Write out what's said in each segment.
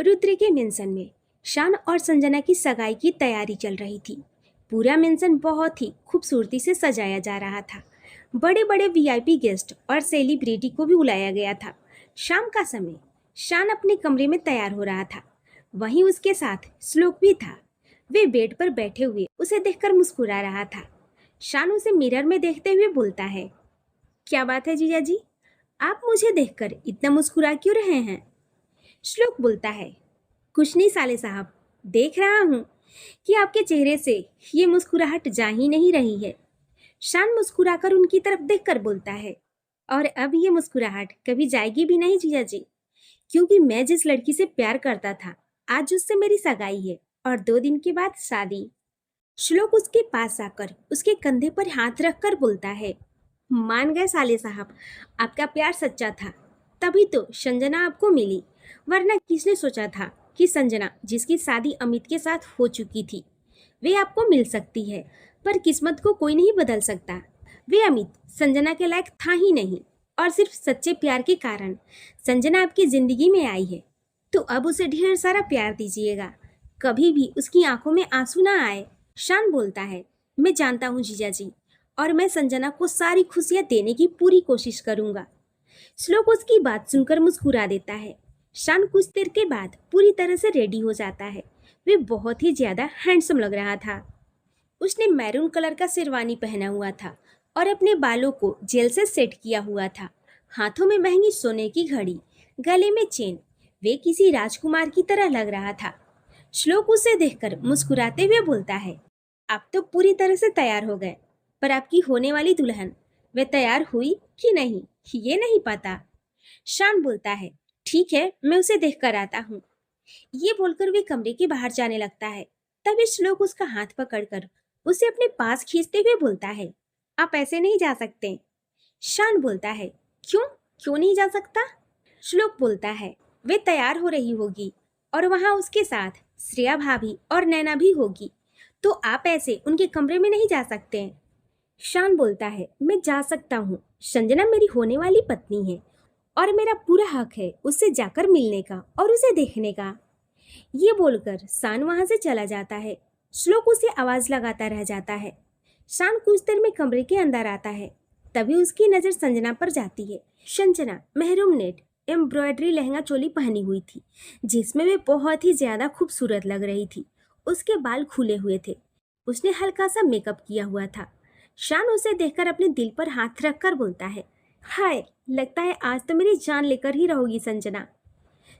रुद्र के मेंशन में शान और संजना की सगाई की तैयारी चल रही थी। पूरा मेंशन बहुत ही खूबसूरती से सजाया जा रहा था। बड़े बड़े वीआईपी गेस्ट और सेलिब्रिटी को भी बुलाया गया था। शाम का समय शान अपने कमरे में तैयार हो रहा था। वहीं उसके साथ श्लोक भी था। वे बेड पर बैठे हुए उसे देखकर मुस्कुरा रहा था। शान उसे मिरर में देखते हुए बोलता है, क्या बात है जीजा जी, आप मुझे देखकर इतना मुस्कुरा क्यों रहे हैं? श्लोक बोलता है, कुछ नहीं साले साहब, देख रहा हूँ कि आपके चेहरे से ये मुस्कुराहट जा ही नहीं रही है। शान मुस्कुराकर उनकी तरफ देखकर बोलता है, और अब ये मुस्कुराहट कभी जाएगी भी नहीं जीजा जी, क्योंकि मैं जिस लड़की से प्यार करता था आज उससे मेरी सगाई है और 2 दिन के बाद शादी। श्लोक उसके पास आकर उसके कंधे पर हाथ रखकर बोलता है, मान गए साले साहब, आपका प्यार सच्चा था, तभी तो संजना आपको मिली, वरना किसने सोचा था कि संजना, जिसकी शादी अमित के साथ हो चुकी थी, वे आपको मिल सकती है। पर किस्मत को कोई नहीं बदल सकता। वे अमित संजना के लायक था ही नहीं, और सिर्फ सच्चे प्यार के कारण संजना आपकी जिंदगी में आई है। तो अब उसे ढेर सारा प्यार दीजिएगा, कभी भी उसकी आंखों में आंसू ना आए। शान बोलता है, मैं जानता हूँ जीजा जी, और मैं संजना को सारी खुशियाँ देने की पूरी कोशिश करूँगा। श्लोक उसकी बात सुनकर मुस्कुरा देता है। शान कुछ देर के बाद पूरी तरह से रेडी हो जाता है। वे बहुत ही ज्यादा हैंडसम लग रहा था। उसने मैरून कलर का शेरवानी पहना हुआ था और अपने बालों को जेल से सेट किया हुआ था। हाथों में महंगी सोने की घड़ी, गले में चेन। वे किसी राजकुमार की तरह लग रहा था। श्लोक उसे देखकर मुस्कुराते हुए बोलता है, आप तो पूरी तरह से तैयार हो गए, पर आपकी होने वाली दुल्हन, वे तैयार हुई कि नहीं ये नहीं पता। शान बोलता है, ठीक है, मैं उसे देख कर आता हूँ। ये बोलकर वे कमरे के बाहर जाने लगता है। तभी श्लोक उसका हाथ पकड़कर उसे अपने पास खींचते हुए बोलता है, आप ऐसे नहीं जा सकते। शान बोलता है, क्यों क्यों नहीं जा सकता? श्लोक बोलता है, वे तैयार हो रही होगी और वहां उसके साथ श्रेया भाभी और नैना भी होगी, तो आप ऐसे उनके कमरे में नहीं जा सकते। शान बोलता है, मैं जा सकता हूँ, संजना मेरी होने वाली पत्नी है और मेरा पूरा हक है उससे जाकर मिलने का और उसे देखने का। ये बोलकर शान वहां से चला जाता है। श्लोक उसे आवाज लगाता रह जाता है। शान कुछ देर में कमरे के अंदर आता है। तभी उसकी नजर संजना पर जाती है। Sanjana maroon net embroidery lehenga choli पहनी हुई थी, जिसमें वे बहुत ही ज्यादा खूबसूरत लग रही थी। उसके बाल खुले हुए थे। उसने हल्का सा मेकअप किया हुआ था। शान उसे देखकर अपने दिल पर हाथ रखकर बोलता है, हाय, लगता है आज तो मेरी जान लेकर ही रहोगी संजना।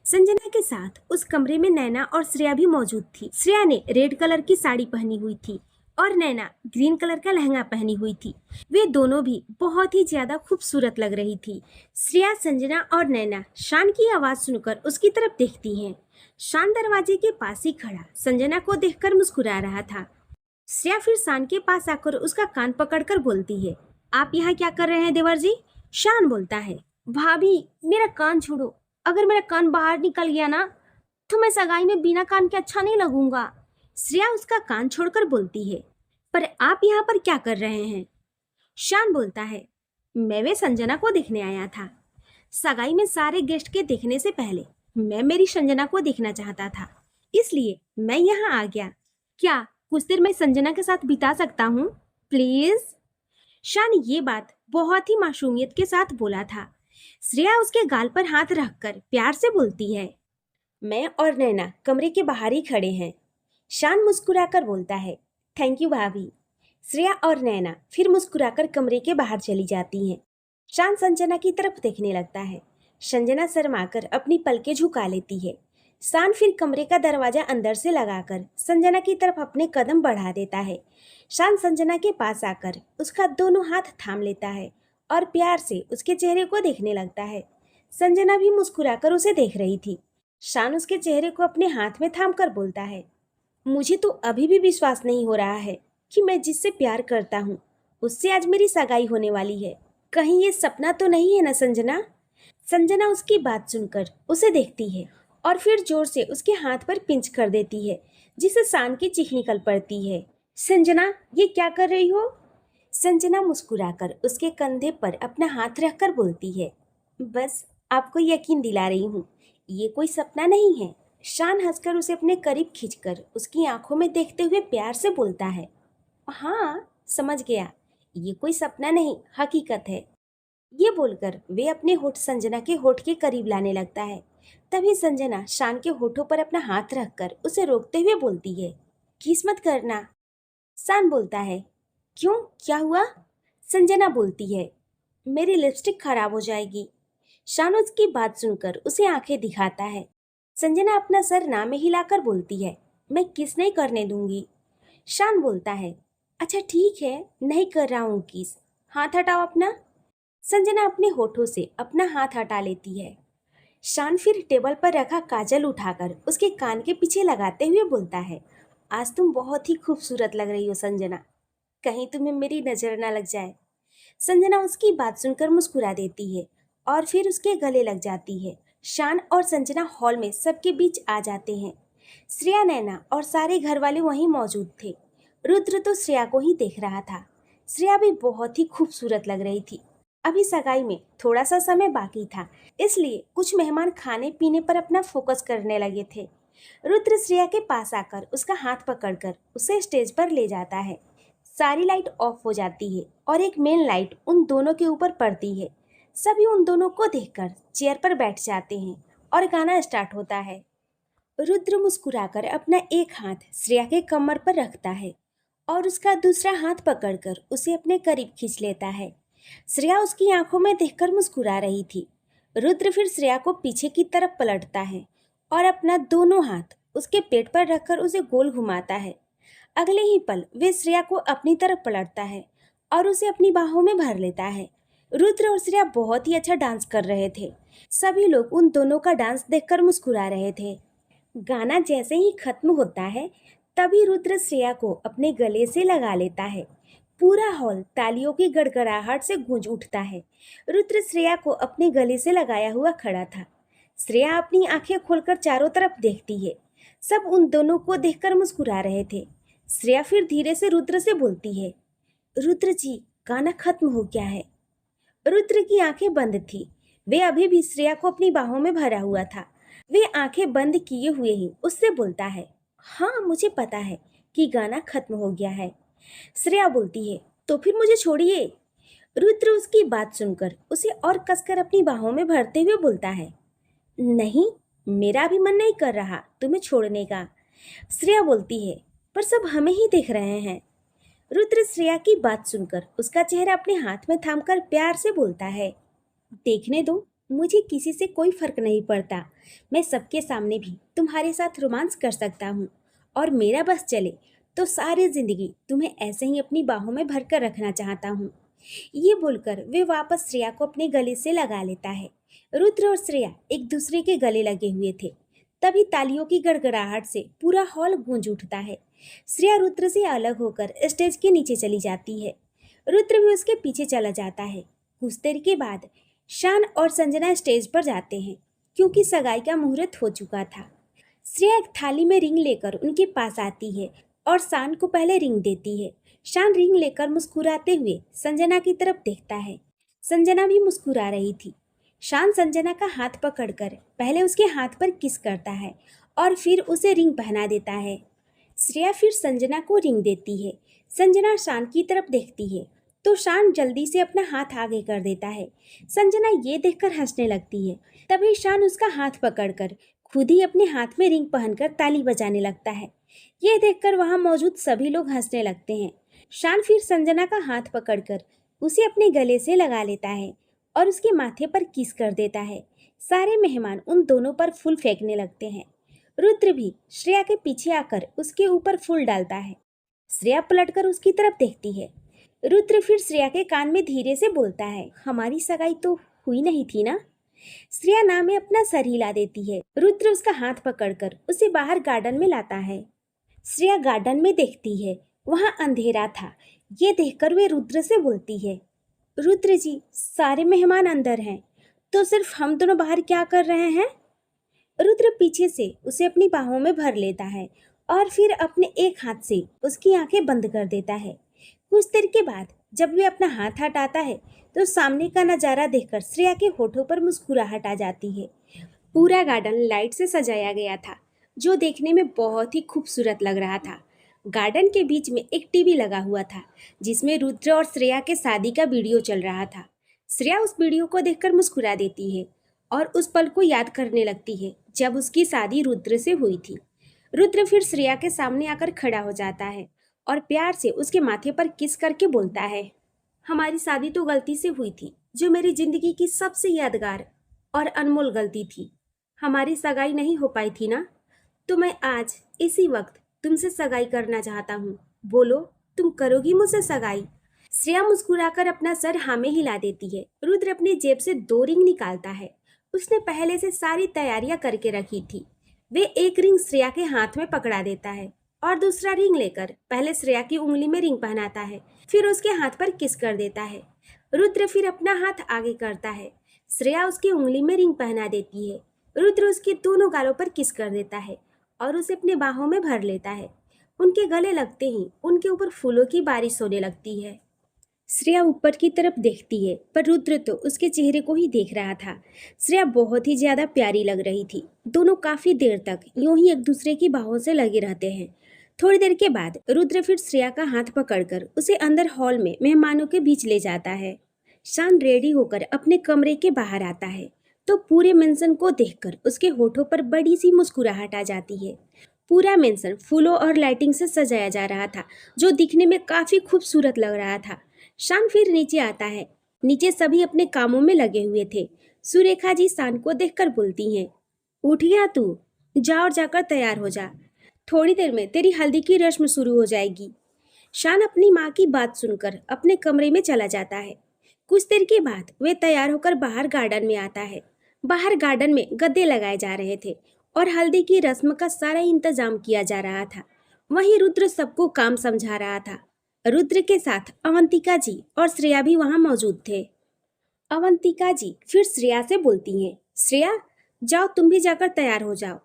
संजना के साथ उस कमरे में नैना और श्रेया भी मौजूद थी। श्रेया ने रेड कलर की साड़ी पहनी हुई थी और नैना ग्रीन कलर का लहंगा पहनी हुई थी। वे दोनों भी बहुत ही ज्यादा खूबसूरत लग रही थी। श्रेया, संजना और नैना शान की आवाज सुनकर उसकी तरफ देखती हैं। शान दरवाजे के पास ही खड़ा संजना को देखकर मुस्कुरा रहा था। श्रेया फिर शान के पास आकर उसका कान पकड़कर बोलती है, आप यहाँ क्या कर रहे हैं देवर जी? शान बोलता है, भाभी मेरा कान छोड़ो, अगर मेरा कान बाहर निकल गया ना तो मैं सगाई में बिना कान के अच्छा नहीं लगूंगा। श्रेया उसका कान छोड़कर बोलती है, पर आप यहाँ पर क्या कर रहे हैं? शान बोलता है, मैं वे संजना को देखने आया था। सगाई में सारे गेस्ट के देखने से पहले मैं मेरी संजना को देखना चाहता था, इसलिए मैं यहाँ आ गया। क्या कुछ देर मैं संजना के साथ बिता सकता हूँ प्लीज? शान ये बात बहुत ही मासूमियत के साथ बोला था। श्रेया उसके गाल पर हाथ रखकर प्यार से बोलती है, मैं और नैना कमरे के बाहर ही खड़े हैं। शान मुस्कुराकर बोलता है, थैंक यू भाभी। श्रेया और नैना फिर मुस्कुराकर कमरे के बाहर चली जाती हैं। शान संजना की तरफ देखने लगता है। संजना शर्माकर अपनी पलकें झुका लेती है। शान फिर कमरे का दरवाजा अंदर से लगाकर संजना की तरफ अपने कदम बढ़ा देता है। शान संजना के पास आकर उसका दोनों हाथ थाम लेता है और प्यार से उसके चेहरे को देखने लगता है। संजना भी मुस्कुराकर उसे देख रही थी। शान उसके चेहरे को अपने हाथ में थाम कर बोलता है, मुझे तो अभी भी विश्वास नहीं हो रहा है कि मैं जिससे प्यार करता हूँ उससे आज मेरी सगाई होने वाली है। कहीं ये सपना तो नहीं है ना संजना? संजना उसकी बात सुनकर उसे देखती है और फिर जोर से उसके हाथ पर पिंच कर देती है, जिससे शान की चीख निकल पड़ती है। संजना, ये क्या कर रही हो? संजना मुस्कुराकर उसके कंधे पर अपना हाथ रखकर बोलती है, बस आपको यकीन दिला रही हूँ, ये कोई सपना नहीं है, शान हंसकर उसे अपने करीब खींचकर उसकी आंखों में देखते हुए प्यार से बोलता है, हाँ समझ गया, ये कोई सपना नहीं हकीकत है। ये बोलकर वे अपने होठ संजना के होठ के करीब लाने लगता है। तभी संजना शान के होठों पर अपना हाथ रखकर उसे रोकते हुए बोलती है, किस मत करना। शान बोलता है, क्यों, क्या हुआ? संजना बोलती है, मेरी लिपस्टिक खराब हो जाएगी। शान उसकी बात सुनकर उसे आंखें दिखाता है। संजना अपना सर ना में हिलाकर बोलती है, मैं किस नहीं करने दूंगी। शान बोलता है, अच्छा ठीक है, नहीं कर रहा हूँ किस, हाथ हटाओ अपना। संजना अपने होठों से अपना हाथ हटा लेती है। शान फिर टेबल पर रखा काजल उठाकर उसके कान के पीछे लगाते हुए बोलता है, आज तुम बहुत ही खूबसूरत लग रही हो संजना, कहीं तुम्हें मेरी नजर ना लग जाए। संजना उसकी बात सुनकर मुस्कुरा देती है और फिर उसके गले लग जाती है। शान और संजना हॉल में सबके बीच आ जाते हैं। श्रेया, नैना और सारे घर वाले वहीं मौजूद थे। रुद्र तो श्रेया को ही देख रहा था। श्रेया भी बहुत ही खूबसूरत लग रही थी। अभी सगाई में थोड़ा सा समय बाकी था, इसलिए कुछ मेहमान खाने पीने पर अपना फोकस करने लगे थे। रुद्र श्रेया के पास आकर उसका हाथ पकड़कर उसे स्टेज पर ले जाता है। सारी लाइट ऑफ हो जाती है और एक मेन लाइट उन दोनों के ऊपर पड़ती है। सभी उन दोनों को देखकर चेयर पर बैठ जाते हैं और गाना स्टार्ट होता है। रुद्र मुस्कुराकर अपना एक हाथ श्रेया के कमर पर रखता है और उसका दूसरा हाथ पकड़कर उसे अपने करीब खींच लेता है। श्रेया उसकी आंखों में देखकर मुस्कुरा रही थी। रुद्र फिर श्रेया को पीछे की तरफ पलटता है और अपना दोनों हाथ उसके पेट पर रखकर उसे गोल घुमाता है। अगले ही पल वे श्रेया को अपनी तरफ पलटता है और उसे अपनी बाहों में भर लेता है। रुद्र और श्रेया बहुत ही अच्छा डांस कर रहे थे। सभी लोग उन दोनों का डांस देखकर मुस्कुरा रहे थे। गाना जैसे ही खत्म होता है, तभी रुद्र श्रेया को अपने गले से लगा लेता है। पूरा हॉल तालियों की गड़गड़ाहट से गूंज उठता है। रुद्र श्रेया को अपने गले से लगाया हुआ खड़ा था। श्रेया अपनी आंखें खोलकर चारों तरफ देखती है। सब उन दोनों को देखकर मुस्कुरा रहे थे। श्रेया फिर धीरे से रुद्र से बोलती है, रुद्र जी, गाना खत्म हो गया है। रुद्र की आंखें बंद थी। वे अभी भी श्रेया को अपनी बाहों में भरा हुआ था। वे आंखें बंद किए हुए ही उससे बोलता है, हाँ मुझे पता है कि गाना खत्म हो गया है। श्रेया बोलती है, तो फिर मुझे छोड़िए। रुद्र उसकी बात सुनकर उसे और कसकर अपनी बाहों में भरते हुए बोलता है, नहीं, मेरा भी मन नहीं कर रहा तुम्हें छोड़ने का। श्रेया बोलती है, पर सब हमें ही देख रहे हैं। रुद्र श्रेया की बात सुनकर उसका चेहरा अपने हाथ में थामकर प्यार से बोलता है, देखने दो, मुझे किसी से कोई फर्क नहीं पड़ता। मैं सबके सामने भी तुम्हारे साथ रोमांस कर सकता हूँ और मेरा बस चले तो सारी जिंदगी तुम्हें ऐसे ही अपनी बाहों में भरकर रखना चाहता हूँ। ये बोलकर वे वापस श्रेया को अपने गले से लगा लेता है। रुद्र और श्रेया एक दूसरे के गले लगे हुए थे। तभी तालियों की गड़गड़ाहट से पूरा हॉल गूंज उठता है। श्रेया रुद्र से अलग होकर स्टेज के नीचे चली जाती है। रुद्र भी उसके पीछे चला जाता है। कुछ देर के बाद शान और संजना स्टेज पर जाते हैं क्योंकि सगाई का मुहूर्त हो चुका था। श्रेया एक थाली में रिंग लेकर उनके पास आती है और शान को पहले रिंग देती है। शान रिंग लेकर मुस्कुराते हुए संजना की तरफ देखता है। संजना भी मुस्कुरा रही थी। शान संजना का हाथ पकड़कर पहले उसके हाथ पर किस करता है और फिर उसे रिंग पहना देता है। श्रेया फिर संजना को रिंग देती है। संजना शान की तरफ देखती है तो शान जल्दी से अपना हाथ आगे कर देता है। संजना ये देखकर हंसने लगती है। तभी शान उसका हाथ पकड़कर खुद ही अपने हाथ में रिंग पहनकर ताली बजाने लगता है। ये देखकर वहां मौजूद सभी लोग हंसने लगते हैं। शान फिर संजना का हाथ पकड़कर उसे अपने गले से लगा लेता है और उसके माथे पर किस कर देता है। सारे मेहमान उन दोनों पर फूल फेंकने लगते हैं। रुद्र भी श्रेया के पीछे आकर उसके ऊपर फूल डालता है। श्रेया पलटकर उसकी तरफ देखती है। रुद्र फिर श्रेया के कान में धीरे से बोलता है, हमारी सगाई तो हुई नहीं थी ना। श्रेया ना में अपना सर हिला देती है। रुद्र उसका हाथ पकड़कर उसे बाहर गार्डन में लाता है। श्रेया गार्डन में देखती है, वहां अंधेरा था। ये देखकर वे रुद्र से बोलती है, रुद्र जी, सारे मेहमान अंदर हैं, तो सिर्फ हम दोनों बाहर क्या कर रहे हैं? रुद्र पीछे से उसे अपनी बाहों में भर लेता है और फिर अपने एक हाथ से उसकी आंखें बंद कर देता है। कुछ देर के बाद जब वे अपना हाथ हटाता है तो सामने का नजारा देखकर श्रेया के होठों पर मुस्कुराहट आ जाती है। पूरा गार्डन लाइट से सजाया गया था। जो देखने में बहुत ही खूबसूरत लग रहा था। गार्डन के बीच में एक टीवी लगा हुआ था जिसमें रुद्र और श्रेया के शादी का वीडियो चल रहा था। श्रेया उस वीडियो को देखकर मुस्कुरा देती है और उस पल को याद करने लगती है जब उसकी शादी रुद्र से हुई थी। रुद्र फिर श्रेया के सामने आकर खड़ा हो जाता है और प्यार से उसके माथे पर किस करके बोलता है, हमारी शादी तो गलती से हुई थी, जो मेरी जिंदगी की सबसे यादगार और अनमोल गलती थी। हमारी सगाई नहीं हो पाई थी ना, तो मैं आज इसी वक्त तुमसे सगाई करना चाहता हूँ। बोलो, तुम करोगी मुझसे सगाई? श्रेया मुस्कुराकर अपना सर हाँ में हिला देती है। रुद्र अपनी जेब से 2 रिंग निकालता है। उसने पहले से सारी तैयारियां करके रखी थी। वे एक रिंग श्रेया के हाथ में पकड़ा देता है और दूसरा रिंग लेकर पहले श्रेया की उंगली में रिंग पहनाता है, फिर उसके हाथ पर किस कर देता है। रुद्र फिर अपना हाथ आगे करता है। श्रेया उसकी उंगली में रिंग पहना देती है। रुद्र उसके दोनों गालों पर किस कर देता है और उसे अपने बाहों में भर लेता है। उनके गले लगते ही उनके ऊपर फूलों की बारिश होने लगती है। श्रेया ऊपर की तरफ देखती है पर रुद्र तो उसके चेहरे को ही देख रहा था। श्रेया बहुत ही ज्यादा प्यारी लग रही थी। दोनों काफी देर तक यूं ही एक दूसरे की बाहों से लगे रहते हैं। थोड़ी देर के बाद रुद्र फिर श्रेया का हाथ पकड़कर उसे अंदर हॉल में मेहमानों के बीच ले जाता है। शान रेडी होकर अपने कमरे के बाहर आता है तो पूरे मेंशन को देखकर उसके होठों पर बड़ी सी मुस्कुराहट आ जाती है। पूरा मेंशन फूलों और लाइटिंग से सजाया जा रहा था जो दिखने में काफी खूबसूरत लग रहा था। शान फिर नीचे आता है। नीचे सभी अपने कामों में लगे हुए थे। सुरेखा जी शान को देखकर बोलती हैं, उठ गया तू, जा और जाकर तैयार हो जा, थोड़ी देर में तेरी हल्दी की रस्म शुरू हो जाएगी। शान अपनी माँ की बात सुनकर अपने कमरे में चला जाता है। कुछ देर के बाद वे तैयार होकर बाहर गार्डन में आता है। बाहर गार्डन में गद्दे लगाए जा रहे थे और हल्दी की रस्म का सारा इंतजाम किया जा रहा था। वहीं रुद्र सबको काम समझा रहा था। रुद्र के साथ अवंतिका जी और श्रेया भी वहां मौजूद थे। अवंतिका जी फिर श्रेया से बोलती हैं, श्रेया जाओ तुम भी जाकर तैयार हो जाओ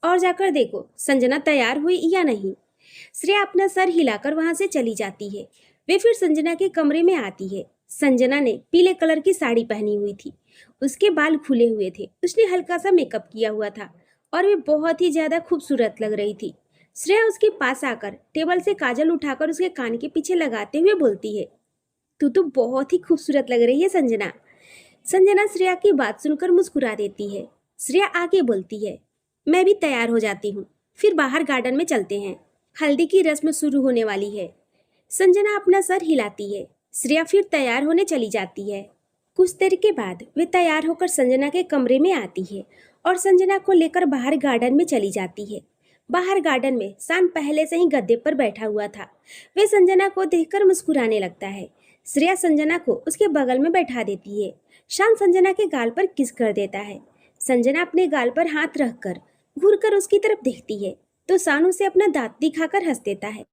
और जाकर देखो संजना तैयार हुई या नहीं। श्रेया अपना सर हिलाकर वहां से चली जाती है। वे फिर संजना के कमरे में आती है। संजना ने पीले कलर की साड़ी पहनी हुई थी। उसके बाल खुले हुए थे। उसने हल्का सा मेकअप किया हुआ था और वे बहुत ही ज्यादा खूबसूरत लग रही थी। श्रेया उसके पास आकर टेबल से काजल उठाकर उसके कान के पीछे लगाते हुए बोलती है, तू तो बहुत ही खूबसूरत लग रही है संजना। संजना श्रेया की बात सुनकर मुस्कुरा देती है। श्रेया आगे बोलती है, मैं भी तैयार हो जाती हूँ, फिर बाहर गार्डन में चलते हैं, हल्दी की रस्म शुरू होने वाली है। संजना अपना सर हिलाती है। श्रेया फिर तैयार होने चली जाती है। कुछ देर के बाद वे तैयार होकर संजना के कमरे में आती है और संजना को लेकर बाहर गार्डन में चली जाती है। बाहर गार्डन में शान पहले से ही गद्दे पर बैठा हुआ था। वे संजना को देखकर मुस्कुराने लगता है। श्रेया संजना को उसके बगल में बैठा देती है। शान संजना के गाल पर किस कर देता है। संजना अपने गाल पर हाथ रखकर घूरकर उसकी तरफ देखती है तो शान उसे अपना दांत दिखाकर हंस देता है।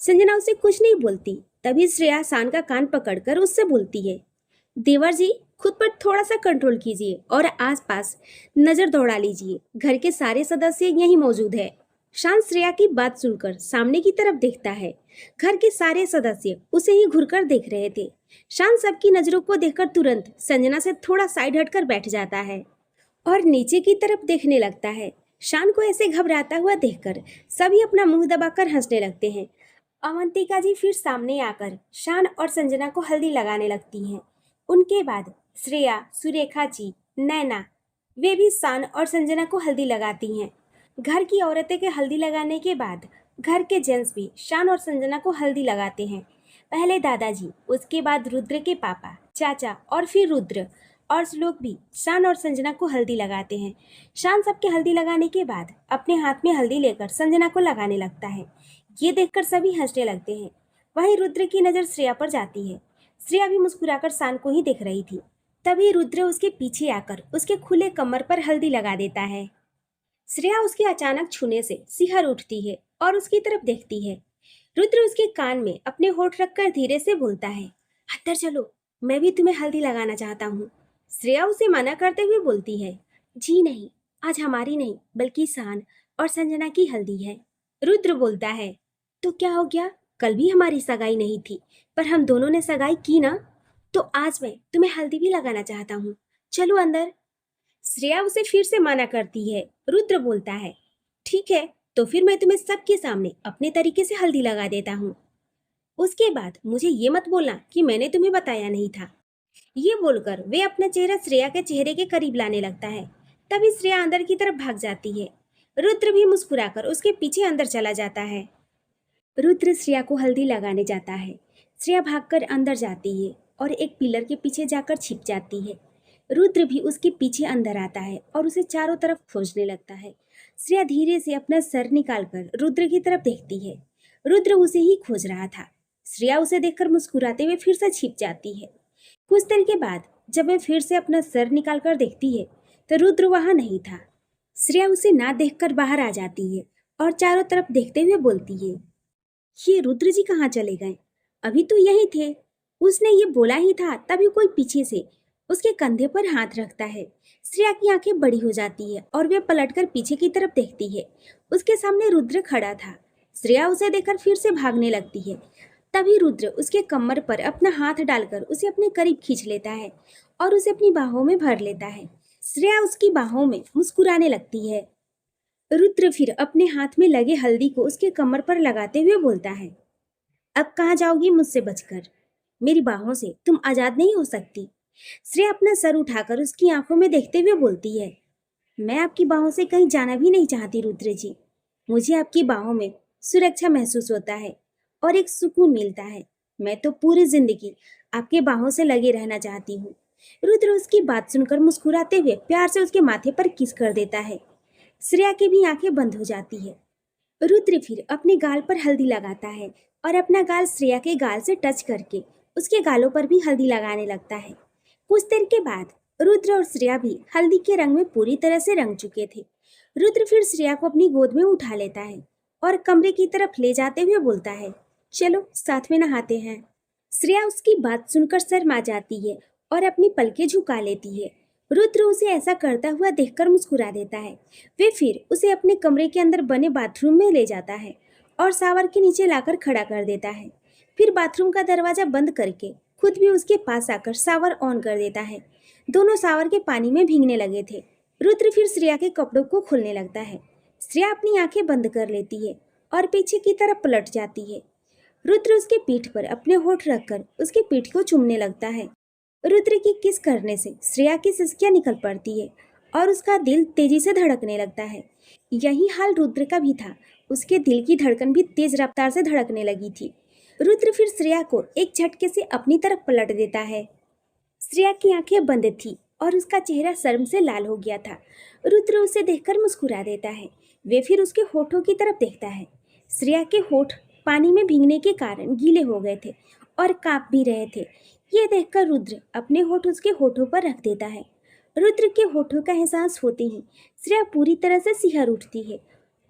संजना उसे कुछ नहीं बोलती। तभी श्रेया शान का कान पकड़कर उससे बोलती है, देवर जी खुद पर थोड़ा सा कंट्रोल कीजिए और आसपास नजर दौड़ा लीजिए, घर के सारे सदस्य यहीं मौजूद है। शान श्रेया की बात सुनकर सामने की तरफ देखता है। घर के सारे सदस्य उसे ही घुरकर देख रहे थे। शान सबकी नजरों को देखकर तुरंत संजना से थोड़ा साइड हटकर बैठ जाता है और नीचे की तरफ देखने लगता है। शान को ऐसे घबराता हुआ देखकर सभी अपना मुंह दबाकर हंसने लगते हैं। अवंतिका जी फिर सामने आकर शान और संजना को हल्दी लगाने लगती हैं। उनके बाद श्रेया, सुरेखा जी, नैना, वे भी शान और संजना को हल्दी लगाती हैं। घर की औरतें के हल्दी लगाने के बाद घर के जेंट्स भी शान और संजना को हल्दी लगाते हैं। पहले दादाजी, उसके बाद रुद्र के पापा, चाचा और फिर रुद्र और श्लोक भी शान और संजना को हल्दी लगाते हैं। शान सबके हल्दी लगाने के बाद अपने हाथ में हल्दी लेकर संजना को लगाने लगता है। ये देखकर सभी हंसने लगते हैं। वहीं रुद्र की नज़र श्रेया पर जाती है। श्रेया भी मुस्कुराकर शान को ही देख रही थी। तभी रुद्र उसके पीछे आकर उसके खुले कमर पर हल्दी लगा देता है। श्रेया उसके अचानक छूने से सिहर उठती है और उसकी तरफ देखती है। रुद्र उसके कान में अपने होठ रखकर धीरे से बोलता है, अंदर चलो, मैं भी तुम्हें हल्दी लगाना चाहता हूँ। श्रेया उसे मना करते हुए बोलती है, जी नहीं, आज हमारी नहीं बल्कि शान और संजना की हल्दी है। रुद्र बोलता है, तो क्या हो गया, कल भी हमारी सगाई नहीं थी पर हम दोनों ने सगाई की ना, तो आज मैं तुम्हें हल्दी भी लगाना चाहता हूँ, चलो अंदर। श्रेया उसे फिर से मना करती है। रुद्र बोलता है, ठीक है, तो फिर मैं तुम्हें सबके सामने अपने तरीके से हल्दी लगा देता हूँ। उसके बाद मुझे ये मत बोलना कि मैंने तुम्हें बताया नहीं था। ये बोलकर वे अपना चेहरा श्रेया के चेहरे के करीब लाने लगता है। तभी श्रेया अंदर की तरफ भाग जाती है। रुद्र भी मुस्कुराकर उसके पीछे अंदर चला जाता है। रुद्र श्रेया को हल्दी लगाने जाता है। श्रेया भागकर अंदर जाती है और एक पिलर के पीछे जाकर छिप जाती है। रुद्र भी उसके पीछे अंदर आता है और उसे चारों तरफ खोजने लगता है। श्रेया धीरे से अपना सर निकालकर रुद्र की तरफ देखती है। रुद्र उसे ही खोज रहा था। श्रेया उसे देखकर मुस्कुराते हुए फिर से छिप जाती है। कुछ देर के बाद जब वह फिर से अपना सर निकालकर देखती है तो रुद्र वहां नहीं था। श्रेया उसे ना देखकर बाहर आ जाती है और चारों तरफ देखते हुए बोलती है, ये रुद्र जी कहाँ चले गए? अभी तो यही थे। उसने ये बोला ही था तभी कोई पीछे से उसके कंधे पर हाथ रखता है। श्रेया की आंखें बड़ी हो जाती है और वे पलटकर पीछे की तरफ देखती है। उसके सामने रुद्र खड़ा था। श्रेया उसे देखकर फिर से भागने लगती है। तभी रुद्र उसके कमर पर अपना हाथ डालकर उसे अपने करीब खींच लेता है और उसे अपनी बाहों में भर लेता है। श्रेया उसकी बाहों में मुस्कुराने लगती है। रुद्र फिर अपने हाथ में लगे हल्दी को उसके कमर पर लगाते हुए बोलता है, अब कहाँ जाओगी मुझसे बचकर? मेरी बाहों से तुम आजाद नहीं हो सकती। श्रेया अपना सर उठाकर उसकी आंखों में देखते हुए बोलती है, मैं आपकी बाहों से कहीं जाना भी नहीं चाहती रुद्र जी। मुझे आपकी बाहों में सुरक्षा महसूस होता है और एक सुकून मिलता है। मैं तो पूरी जिंदगी आपके बाहों से लगे रहना चाहती हूँ। रुद्र उसकी बात सुनकर मुस्कुराते हुए प्यार से उसके माथे पर किस कर देता है। श्रेया की भी आंखें बंद हो जाती है। रुद्र फिर अपने गाल पर हल्दी लगाता है और अपना गाल श्रेया के गाल से टच करके उसके गालों पर भी हल्दी लगाने लगता है। कुछ देर के बाद रुद्र और श्रेया भी हल्दी के रंग में पूरी तरह से रंग चुके थे। रुद्र फिर श्रेया को अपनी गोद में उठा लेता है और कमरे की तरफ ले जाते हुए बोलता है, चलो साथ में नहाते हैं। श्रेया उसकी बात सुनकर शर्मा जाती है और अपनी पलकें झुका लेती है। रुद्र उसे ऐसा करता हुआ देखकर मुस्कुरा देता है। वे फिर उसे अपने कमरे के अंदर बने बाथरूम में ले जाता है और शावर के नीचे लाकर खड़ा कर देता है। फिर बाथरूम का दरवाजा बंद करके खुद भी उसके पास आकर शावर ऑन कर देता है। दोनों शावर के पानी में भीगने लगे थे। रुद्र फिर श्रेया के कपड़ों को खोलने लगता है। श्रेया अपनी आंखें बंद कर लेती है और पीछे की तरफ पलट जाती है। रुद्र उसके पीठ पर अपने होठ रखकर उसकी पीठ को चूमने लगता है। रुद्र की किस करने से श्रेया की सिसकियां निकल पड़ती है और उसका दिल तेजी से धड़कने लगता है। यही हाल रुद्र का भी था। उसके दिल की धड़कन भी तेज रफ्तार से धड़कने लगी थी। रुद्र फिर श्रेया को एक झटके से अपनी तरफ पलट देता है। श्रेया की आंखें बंद थी और उसका चेहरा शर्म से लाल हो गया था। रुद्र उसे देखकर मुस्कुरा देता है। वे फिर उसके होठों की तरफ देखता है। श्रेया के होठ पानी में भीगने के कारण गीले हो गए थे और कांप भी रहे थे। ये देखकर रुद्र अपने होठ उसके होठों पर रख देता है। रुद्र के होठों का एहसास होते ही श्रेया पूरी तरह से सिहर उठती है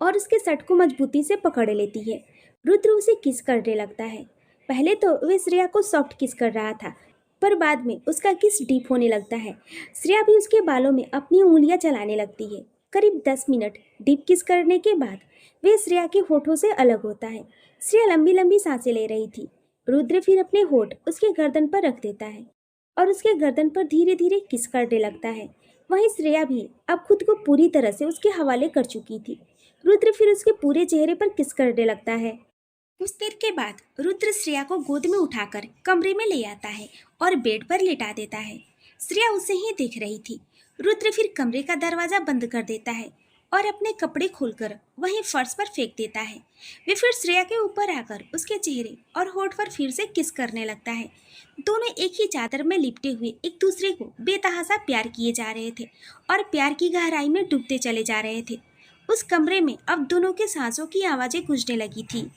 और उसके सट को मजबूती से पकड़ लेती है। रुद्र उसे किस करने लगता है। पहले तो वह श्रेया को सॉफ्ट किस कर रहा था, पर बाद में उसका किस डीप होने लगता है। श्रेया भी उसके बालों में अपनी उंगलियां चलाने लगती है। करीब 10 मिनट डीप किस करने के बाद वह श्रेया के होठों से अलग होता है। श्रेया लंबी लंबी सांसें ले रही थी। रुद्र फिर अपने होठ उसके गर्दन पर रख देता है और उसके गर्दन पर धीरे धीरे किस करने लगता है। वहीं श्रेया भी अब खुद को पूरी तरह से उसके हवाले कर चुकी थी। रुद्र फिर उसके पूरे चेहरे पर किस करने लगता है। कुछ देर के बाद रुद्र श्रेया को गोद में उठाकर कमरे में ले आता है और बेड पर लिटा देता है। श्रेया उसे ही देख रही थी। रुद्र फिर कमरे का दरवाजा बंद कर देता है और अपने कपड़े खोलकर वहीं फर्श पर फेंक देता है। वे फिर श्रेया के ऊपर आकर उसके चेहरे और होठ पर फिर से किस करने लगता है। दोनों एक ही चादर में लिपटे हुए एक दूसरे को बेतहासा प्यार किए जा रहे थे और प्यार की गहराई में डूबते चले जा रहे थे। उस कमरे में अब दोनों के सांसों की आवाजें गूंजने लगी थी।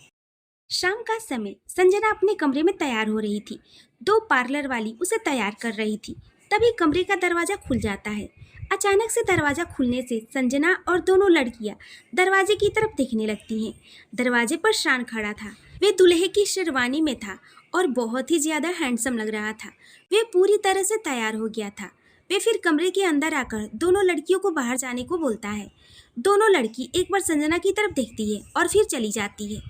शाम का समय संजना अपने कमरे में तैयार हो रही थी। 2 पार्लर वाली उसे तैयार कर रही थी। तभी कमरे का दरवाजा खुल जाता है। अचानक से दरवाजा खुलने से संजना और दोनों लड़कियां दरवाजे की तरफ देखने लगती हैं। दरवाजे पर शान खड़ा था। वे दूल्हे की शेरवानी में था और बहुत ही ज्यादा हैंडसम लग रहा था। वे पूरी तरह से तैयार हो गया था। वे फिर कमरे के अंदर आकर दोनों लड़कियों को बाहर जाने को बोलता है। दोनों लड़की एक बार संजना की तरफ देखती है और फिर चली जाती है।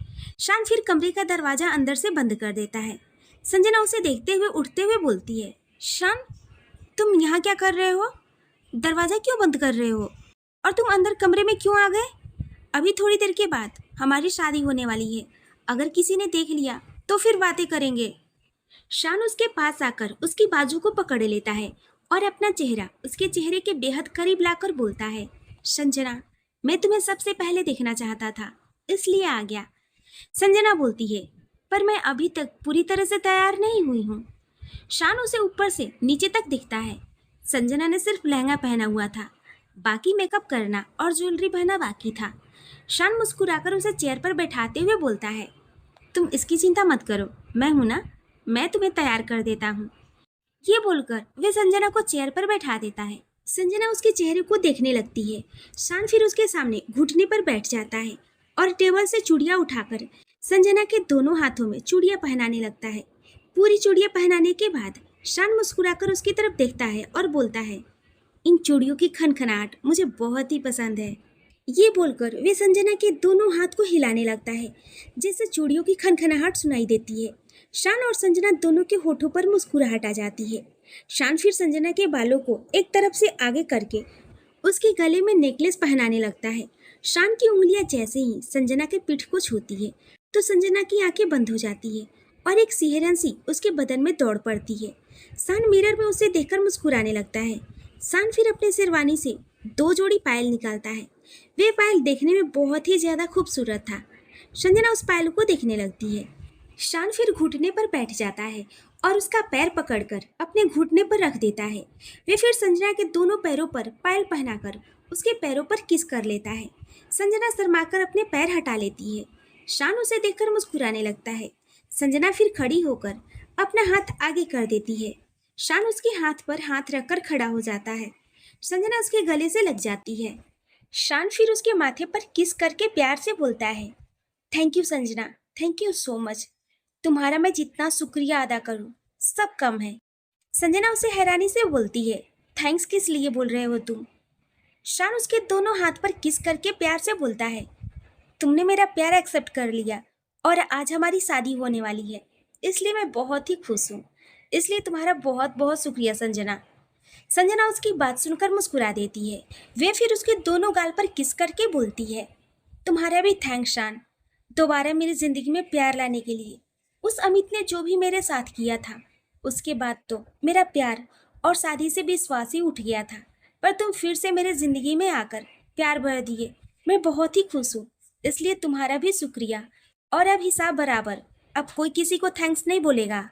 शान फिर कमरे का दरवाजा अंदर से बंद कर देता है। संजना उसे देखते हुए उठते हुए बोलती है, शान, तुम यहाँ क्या कर रहे हो? दरवाजा क्यों बंद कर रहे हो? और तुम अंदर कमरे में क्यों आ गए? अभी थोड़ी देर के बाद हमारी शादी होने वाली है। अगर किसी ने देख लिया तो फिर बातें करेंगे। शान उसके पास आकर उसकी बाजू को पकड़ लेता है और अपना चेहरा उसके चेहरे के बेहद करीब लाकर बोलता है, संजना, मैं तुम्हें सबसे पहले देखना चाहता था, इसलिए आ गया। संजना बोलती है, पर मैं अभी तक पूरी तरह से तैयार नहीं हुई हूँ। शान उसे ऊपर से नीचे तक दिखता है। संजना ने सिर्फ लहंगा पहना हुआ था, बाकी मेकअप करना और ज्वेलरी पहना बाकी था। शान मुस्कुराकर उसे चेयर पर बैठाते हुए बोलता है, तुम इसकी चिंता मत करो, मैं हूं ना, मैं तुम्हें तैयार कर देता हूँ। ये बोलकर वे संजना को चेयर पर बैठा देता है। संजना उसके चेहरे को देखने लगती है। शान फिर उसके सामने घुटने पर बैठ जाता है और टेबल से चूड़ियाँ उठाकर संजना के दोनों हाथों में चूड़ियाँ पहनाने लगता है। पूरी चूड़ियाँ पहनाने के बाद शान मुस्कुराकर उसकी तरफ देखता है और बोलता है, इन चूड़ियों की खनखनाहट मुझे बहुत ही पसंद है। ये बोलकर वे संजना के दोनों हाथ को हिलाने लगता है, जिससे चूड़ियों की खनखनाहट सुनाई देती है। शान और संजना दोनों के होठों पर मुस्कुराहट आ जाती है। शान फिर संजना के बालों को एक तरफ से आगे करके उसके गले में नेकलेस पहनाने लगता है। शान की उंगलियां जैसे ही संजना के पीठ को छूती है तो संजना की आंखें बंद हो जाती है और एक सिहरन सी उसके बदन में दौड़ पड़ती है। शान मिरर में उसे देखकर मुस्कुराने लगता है। शान फिर अपने शेरवानी से 2 जोड़ी पायल निकालता है। वे पायल देखने में बहुत ही ज्यादा खूबसूरत था। संजना उस पायल को देखने लगती है। शान फिर घुटने पर बैठ जाता है और उसका पैर पकड़कर अपने घुटने पर रख देता है। वे फिर संजना के दोनों पैरों पर पायल पहनाकर उसके पैरों पर किस कर लेता है। संजना शर्माकर अपने पैर हटा लेती है। शान उसे देखकर मुस्कुराने लगता है। संजना फिर खड़ी होकर अपना हाथ आगे कर देती है। शान उसके हाथ पर हाथ रखकर खड़ा हो जाता है। संजना उसके गले से लग जाती है। शान फिर उसके माथे पर किस करके प्यार से बोलता है, thank you Sanjana, thank you so much. तुम्हारा मैं जितना शुक्रिया अदा करूं सब कम है। संजना उसे हैरानी से बोलती है, थैंक्स किस लिए बोल रहे हो तुम? शान उसके दोनों हाथ पर किस करके प्यार से बोलता है, तुमने मेरा प्यार एक्सेप्ट कर लिया और आज हमारी शादी होने वाली है, इसलिए मैं बहुत ही खुश हूँ। इसलिए तुम्हारा बहुत बहुत शुक्रिया संजना। संजना उसकी बात सुनकर मुस्कुरा देती है। वे फिर उसके दोनों गाल पर किस करके बोलती है, तुम्हारा भी थैंक्स शान, दोबारा मेरी जिंदगी में प्यार लाने के लिए। उस अमित ने जो भी मेरे साथ किया था, उसके बाद तो मेरा प्यार और शादी से विश्वास ही उठ गया था, पर तुम फिर से मेरे जिंदगी में आकर प्यार भर दिए। मैं बहुत ही खुश हूँ, इसलिए तुम्हारा भी शुक्रिया। और अब हिसाब बराबर, अब कोई किसी को थैंक्स नहीं बोलेगा।